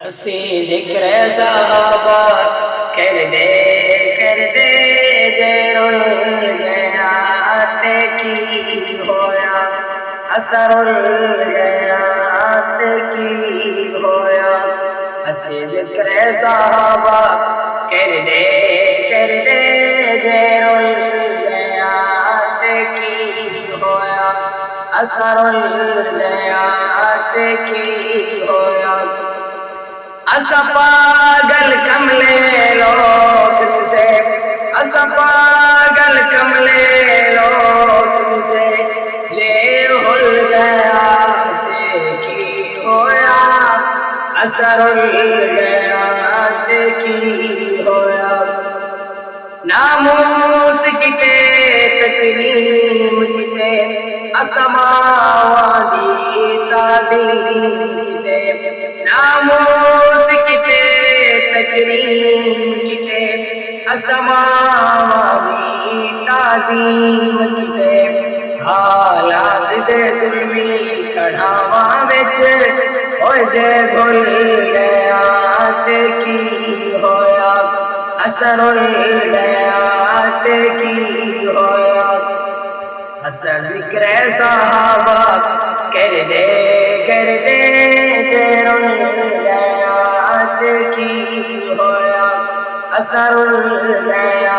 اسی ذکر صحابہ کر دے جے رل گیا تے کی ہویا اثر گیا تے کی ہویا اسی ذکر صحابہ کر دے جے رل گیا تے کی ہویا اثر گیا تے کی ہویا اسا پاگل کملے لوگ سے اسا پاگل کملے لوگ سے جے ہل گیا تے کی ہویا اثر گیا تے کی ہویا ناموس کتے تکریم کتے اسماء دی تعظیم کتے ناموس کتے تکریم کتے اسماء دی تعظیم کتے حالات دے ظلمی کڑھاواں وچ ہوئے جے بھول گیا تے کی ہویا اثر گیا تے کی ہویا اثر ذکر صحابہ کر دے جے رل گیا تے کی ہویا اثر گیا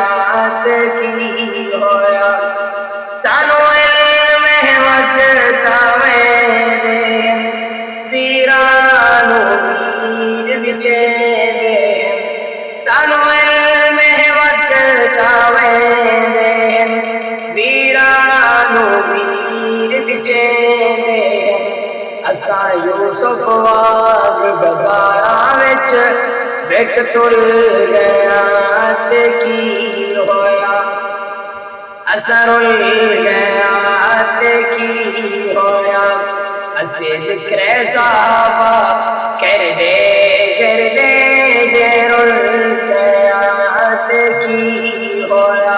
تے کی ہویا سانو علم وقت آوے ویرانو ویر بچے دے سانو علم وقت آوے ویرانو ویر بچے دے اساں یوسف واگ بازاراں وچ وک تل گیا تے کی ہویا اثر گیا تے کی ہویا اسی ذکر صحابہ کر دے جے رل گیا تے کی ہویا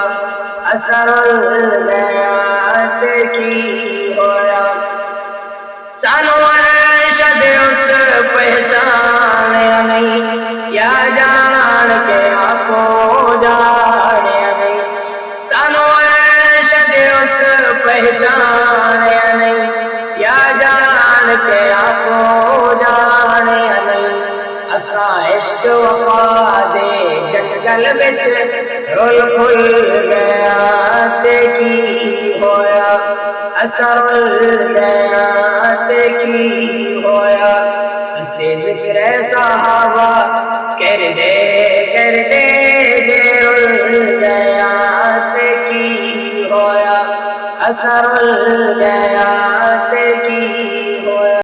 اثر گیا تے کی ہویا سانو ارشد اس پہچانیا نہیں یا جان کے آپو جانیا نہیں سانو ارشد اس پہچانیا نہیں یا جان کے آپو جانیا نہیں اساں عشق وفا دے جنگل وچ رل پھل گیا تے کی ہویا اثر گیا تے کی ہویا اسی ذکر صحابہ کر دے جے رل گیا تے کی ہویا اثر گیا تے کی